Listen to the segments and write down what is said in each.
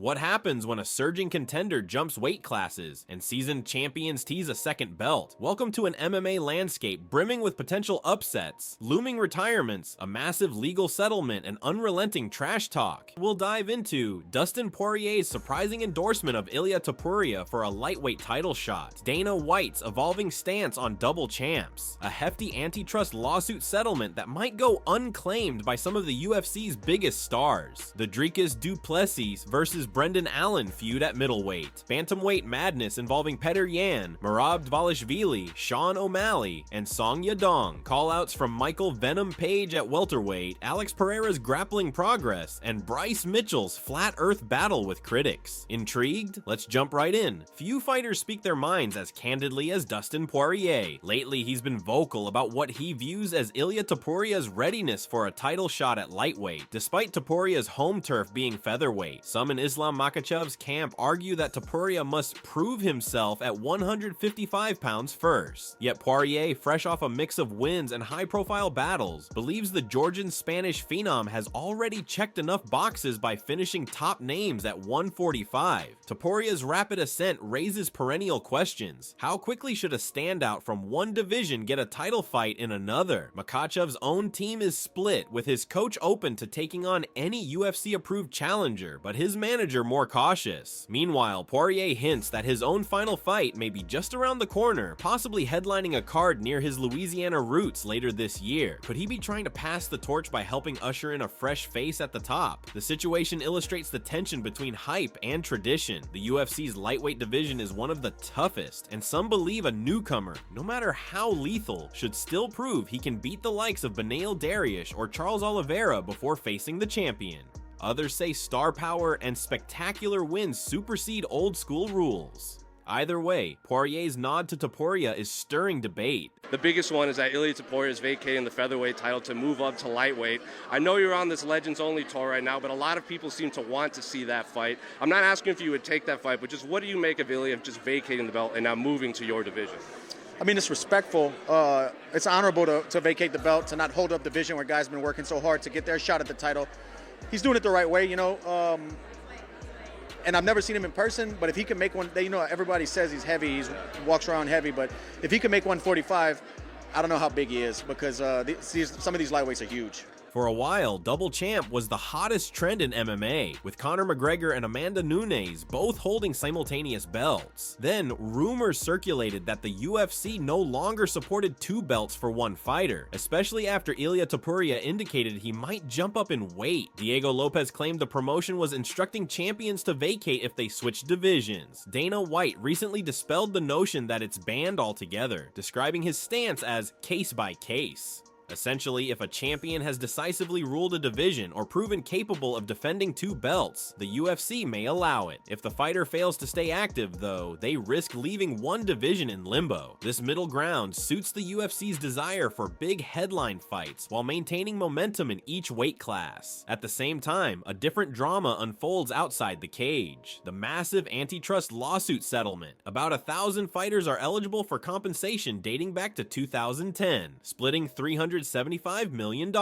What happens when a surging contender jumps weight classes and seasoned champions tease a second belt? Welcome to an MMA landscape brimming with potential upsets, looming retirements, a massive legal settlement, and unrelenting trash talk. We'll dive into Dustin Poirier's surprising endorsement of Ilia Topuria for a lightweight title shot, Dana White's evolving stance on double champs, a hefty antitrust lawsuit settlement that might go unclaimed by some of the UFC's biggest stars, the Dricus Plessis versus Brendan Allen feud at middleweight, Bantamweight madness involving Petr, Merab Dvalishvili, Sean O'Malley, and Song Yadong, callouts from Michael Venom Page at welterweight, Alex Pereira's grappling progress, and Bryce Mitchell's flat earth battle with critics. Intrigued? Let's jump right in. Few fighters speak their minds as candidly as Dustin Poirier. Lately, he's been vocal about what he views as Ilia Topuria's readiness for a title shot at lightweight, despite Topuria's home turf being featherweight. Some in Islam Makhachev's camp argue that Topuria must prove himself at 155 pounds first. Yet Poirier, fresh off a mix of wins and high-profile battles, believes the Georgian-Spanish phenom has already checked enough boxes by finishing top names at 145. Topuria's rapid ascent raises perennial questions. How quickly should a standout from one division get a title fight in another? Makhachev's own team is split, with his coach open to taking on any UFC-approved challenger, but his manager more cautious. Meanwhile, Poirier hints that his own final fight may be just around the corner, possibly headlining a card near his Louisiana roots later this year. Could he be trying to pass the torch by helping usher in a fresh face at the top? The situation illustrates the tension between hype and tradition. The UFC's lightweight division is one of the toughest, and some believe a newcomer, no matter how lethal, should still prove he can beat the likes of Beneil Dariush or Charles Oliveira before facing the champion. Others say star power and spectacular wins supersede old school rules. Either way, Poirier's nod to Topuria is stirring debate. The biggest one is that Ilia Topuria is vacating the featherweight title to move up to lightweight. I know you're on this Legends Only tour right now, but a lot of people seem to want to see that fight. I'm not asking if you would take that fight, but just what do you make of Ilia just vacating the belt and now moving to your division? I mean, it's respectful. It's honorable to vacate the belt, to not hold up division where guys have been working so hard to get their shot at the title. He's doing it the right way, you know, and I've never seen him in person, but if he can make one, you know, everybody says he's heavy, he walks around heavy, but if he can make 145, I don't know how big he is, because some of these lightweights are huge. For a while, double champ was the hottest trend in MMA, with Conor McGregor and Amanda Nunes both holding simultaneous belts. Then, rumors circulated that the UFC no longer supported two belts for one fighter, especially after Ilia Topuria indicated he might jump up in weight. Diego Lopez claimed the promotion was instructing champions to vacate if they switched divisions. Dana White recently dispelled the notion that it's banned altogether, describing his stance as case by case. Essentially, if a champion has decisively ruled a division or proven capable of defending two belts, the UFC may allow it. If the fighter fails to stay active, though, they risk leaving one division in limbo. This middle ground suits the UFC's desire for big headline fights while maintaining momentum in each weight class. At the same time, a different drama unfolds outside the cage: the massive antitrust lawsuit settlement. About 1,000 fighters are eligible for compensation dating back to 2010, splitting $375 million.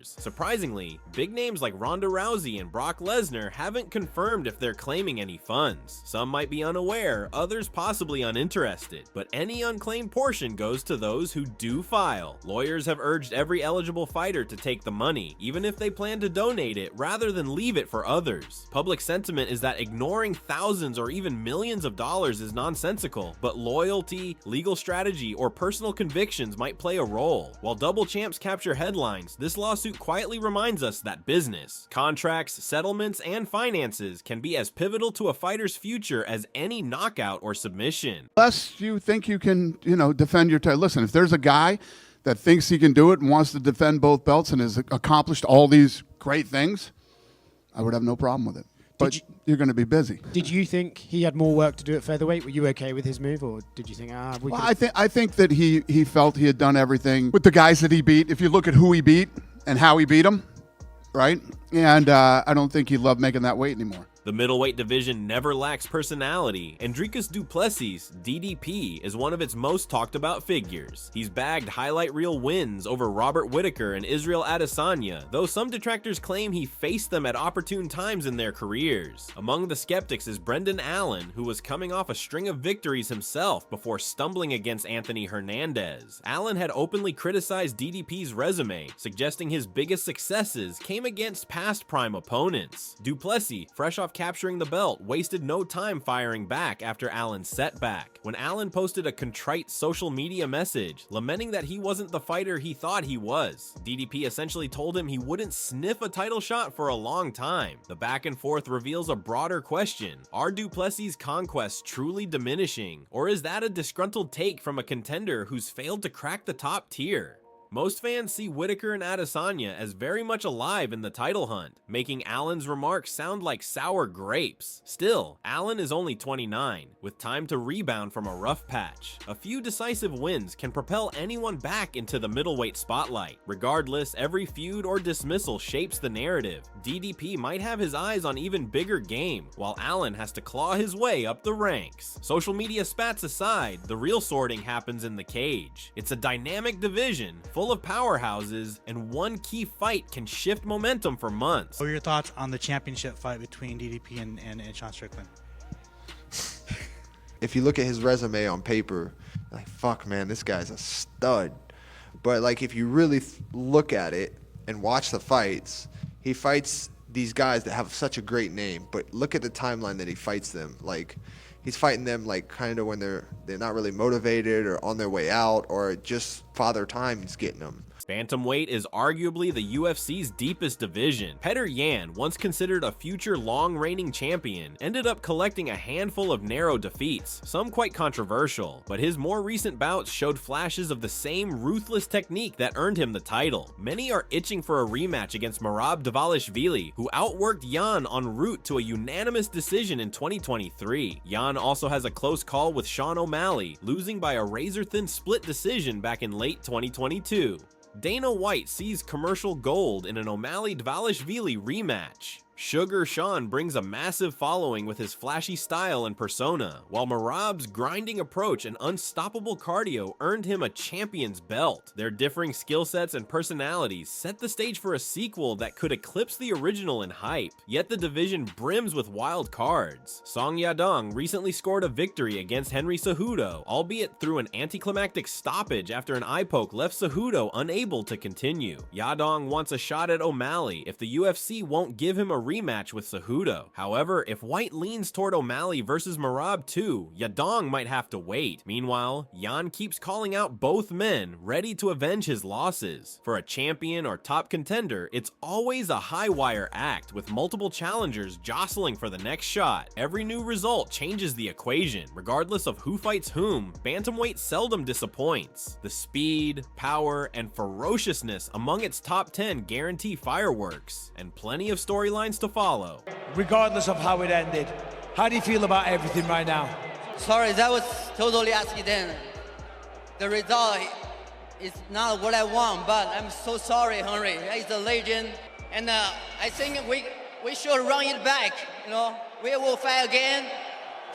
Surprisingly, big names like Ronda Rousey and Brock Lesnar haven't confirmed if they're claiming any funds. Some might be unaware, others possibly uninterested, but any unclaimed portion goes to those who do file. Lawyers have urged every eligible fighter to take the money, even if they plan to donate it rather than leave it for others. Public sentiment is that ignoring thousands or even millions of dollars is nonsensical, but loyalty, legal strategy, or personal convictions might play a role. While double champs capture headlines, this lawsuit quietly reminds us that business, contracts, settlements, and finances can be as pivotal to a fighter's future as any knockout or submission. Unless you think you can, defend your title. Listen, if there's a guy that thinks he can do it and wants to defend both belts and has accomplished all these great things, I would have no problem with it. But you're going to be busy. Did you think he had more work to do at featherweight? Were you okay with his move, or did you think, I think that he felt he had done everything with the guys that he beat. If you look at who he beat and how he beat them, right? And I don't think he loved making that weight anymore. The middleweight division never lacks personality, and Dricus du Plessis, DDP, is one of its most talked about figures. He's bagged highlight reel wins over Robert Whittaker and Israel Adesanya, though some detractors claim he faced them at opportune times in their careers. Among the skeptics is Brendan Allen, who was coming off a string of victories himself before stumbling against Anthony Hernandez. Allen had openly criticized DDP's resume, suggesting his biggest successes came against past prime opponents. Du Plessis, fresh off capturing the belt, wasted no time firing back after Allen's setback. When Allen posted a contrite social media message, lamenting that he wasn't the fighter he thought he was, DDP essentially told him he wouldn't sniff a title shot for a long time. The back and forth reveals a broader question. Are du Plessis' conquests truly diminishing, or is that a disgruntled take from a contender who's failed to crack the top tier? Most fans see Whittaker and Adesanya as very much alive in the title hunt, making Allen's remarks sound like sour grapes. Still, Allen is only 29, with time to rebound from a rough patch. A few decisive wins can propel anyone back into the middleweight spotlight. Regardless, every feud or dismissal shapes the narrative. DDP might have his eyes on even bigger game, while Allen has to claw his way up the ranks. Social media spats aside, the real sorting happens in the cage. It's a dynamic division, full of powerhouses, and one key fight can shift momentum for months. What are your thoughts on the championship fight between DDP and Sean Strickland? If you look at his resume on paper, like, fuck, man, this guy's a stud. But, like, if you really look at it and watch the fights, he fights these guys that have such a great name, but look at the timeline that he fights them. Like, he's fighting them like kind of when they're not really motivated or on their way out, or just Father Time's getting them. Bantamweight is arguably the UFC's deepest division. Petr Yan, once considered a future long-reigning champion, ended up collecting a handful of narrow defeats, some quite controversial, but his more recent bouts showed flashes of the same ruthless technique that earned him the title. Many are itching for a rematch against Merab Dvalishvili, who outworked Yan en route to a unanimous decision in 2023. Yan also has a close call with Sean O'Malley, losing by a razor-thin split decision back in late 2022. Dana White sees commercial gold in an O'Malley-Dvalishvili rematch. Sugar Sean brings a massive following with his flashy style and persona, while Merab's grinding approach and unstoppable cardio earned him a champion's belt. Their differing skill sets and personalities set the stage for a sequel that could eclipse the original in hype, yet the division brims with wild cards. Song Yadong recently scored a victory against Henry Cejudo, albeit through an anticlimactic stoppage after an eye poke left Cejudo unable to continue. Yadong wants a shot at O'Malley if the UFC won't give him a rematch with Cejudo. However, if White leans toward O'Malley versus Merab too, Yadong might have to wait. Meanwhile, Yan keeps calling out both men, ready to avenge his losses. For a champion or top contender, it's always a high-wire act, with multiple challengers jostling for the next shot. Every new result changes the equation. Regardless of who fights whom, Bantamweight seldom disappoints. The speed, power, and ferociousness among its top 10 guarantee fireworks, and plenty of storylines to follow. Regardless of how it ended, how do you feel about everything right now? Sorry, that was totally accident. The result is not what I want, but I'm so sorry, Henry. He's a legend, and I think we should run it back. You know, we will fight again.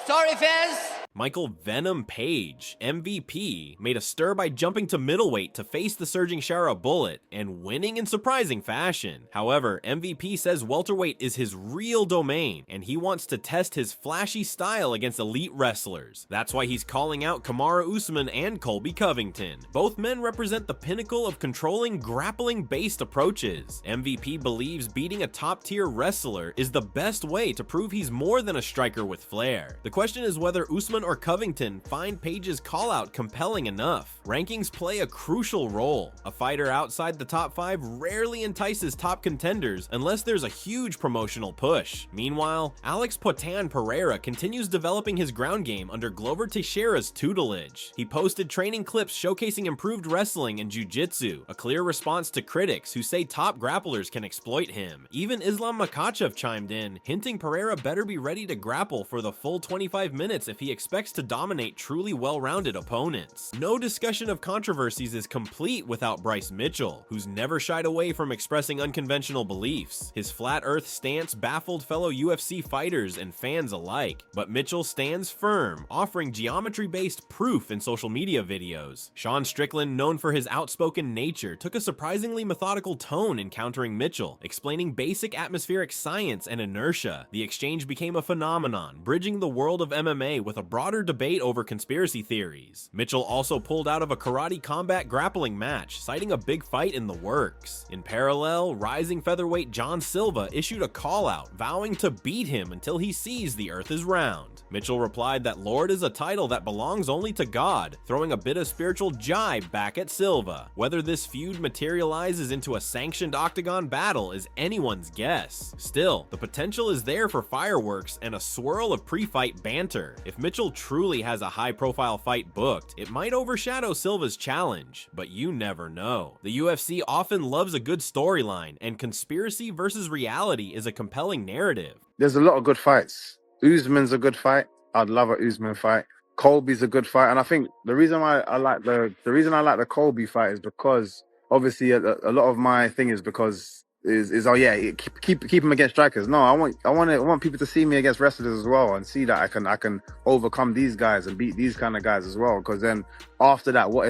Sorry, fans. Michael Venom Page, MVP, made a stir by jumping to middleweight to face the surging Shara Bullet, and winning in surprising fashion. However, MVP says welterweight is his real domain, and he wants to test his flashy style against elite wrestlers. That's why he's calling out Kamaru Usman and Colby Covington. Both men represent the pinnacle of controlling grappling-based approaches. MVP believes beating a top-tier wrestler is the best way to prove he's more than a striker with flair. The question is whether Usman or Covington find Page's call-out compelling enough. Rankings play a crucial role. A fighter outside the top 5 rarely entices top contenders unless there's a huge promotional push. Meanwhile, Alex Potan Pereira continues developing his ground game under Glover Teixeira's tutelage. He posted training clips showcasing improved wrestling and jiu-jitsu, a clear response to critics who say top grapplers can exploit him. Even Islam Makhachev chimed in, hinting Pereira better be ready to grapple for the full 25 minutes if he expects expects to dominate truly well-rounded opponents. No discussion of controversies is complete without Bryce Mitchell, who's never shied away from expressing unconventional beliefs. His flat earth stance baffled fellow UFC fighters and fans alike, but Mitchell stands firm, offering geometry-based proof in social media videos. Sean Strickland, known for his outspoken nature, took a surprisingly methodical tone in countering Mitchell, explaining basic atmospheric science and inertia. The exchange became a phenomenon, bridging the world of MMA with a broader debate over conspiracy theories. Mitchell also pulled out of a karate combat grappling match, citing a big fight in the works. In parallel, rising featherweight John Silva issued a call-out, vowing to beat him until he sees the earth is round. Mitchell replied that Lord is a title that belongs only to God, throwing a bit of spiritual jibe back at Silva. Whether this feud materializes into a sanctioned octagon battle is anyone's guess. Still, the potential is there for fireworks and a swirl of pre-fight banter. If Mitchell truly has a high-profile fight booked, it might overshadow Silva's challenge, but you never know. The UFC often loves a good storyline, and conspiracy versus reality is a compelling narrative. There's a lot of good fights. Usman's a good fight. I'd love a Usman fight. Colby's a good fight, and I think the reason why I like the Colby fight is because obviously a lot of my thing is because is oh yeah, keep him against strikers. No, I want people to see me against wrestlers as well and see that I can overcome these guys and beat these kind of guys as well. Because then after that, what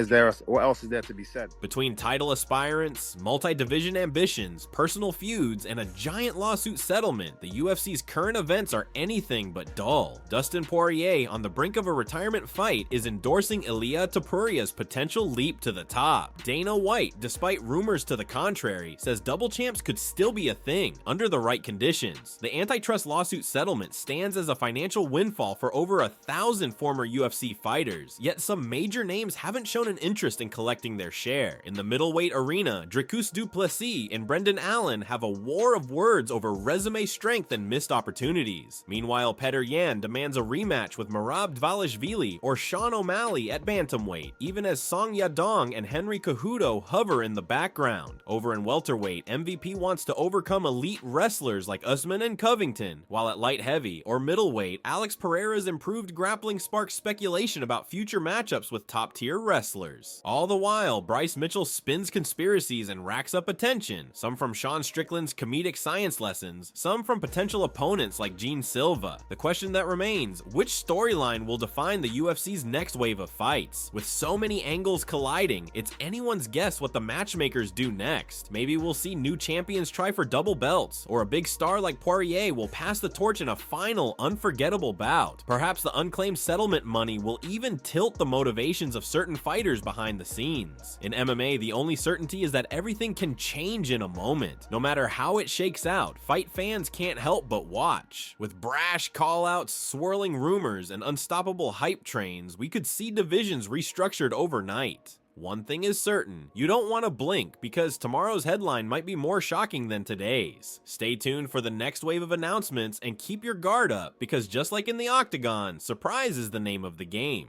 else is there to be said? Between title aspirants, multi-division ambitions, personal feuds, and a giant lawsuit settlement, the UFC's current events are anything but dull. Dustin Poirier, on the brink of a retirement fight, is endorsing Ilia Topuria's potential leap to the top. Dana White, despite rumors to the contrary, says double champs could still be a thing under the right conditions. The antitrust lawsuit settlement stands as a financial windfall for over 1,000 former UFC fighters, yet some major names haven't shown an interest in collecting their share. In the middleweight arena, Dricus du Plessis and Brendan Allen have a war of words over resume strength and missed opportunities. Meanwhile, Petr demands a rematch with Merab Dvalishvili or Sean O'Malley at Bantamweight, even as Song Yadong and Henry Cejudo hover in the background. Over in welterweight, MVP wants to overcome elite wrestlers like Usman and Covington, while at light heavy or middleweight, Alex Pereira's improved grappling sparks speculation about future matchups with top-tier wrestlers. All the while, Bryce Mitchell spins conspiracies and racks up attention, some from Sean Strickland's comedic science lessons, some from potential opponents like Gene Silva. The question that remains, which storyline will define the UFC's next wave of fights? With so many angles colliding, it's anyone's guess what the matchmakers do next. Maybe we'll see new champions try for double belts, or a big star like Poirier will pass the torch in a final, unforgettable bout. Perhaps the unclaimed settlement money will even tilt the motivations of certain fighters behind the scenes. In MMA, the only certainty is that everything can change in a moment. No matter how it shakes out, fight fans can't help but watch. With brash call-outs, swirling rumors, and unstoppable hype trains, we could see divisions restructured overnight. One thing is certain, you don't want to blink because tomorrow's headline might be more shocking than today's. Stay tuned for the next wave of announcements and keep your guard up because just like in the octagon, surprise is the name of the game.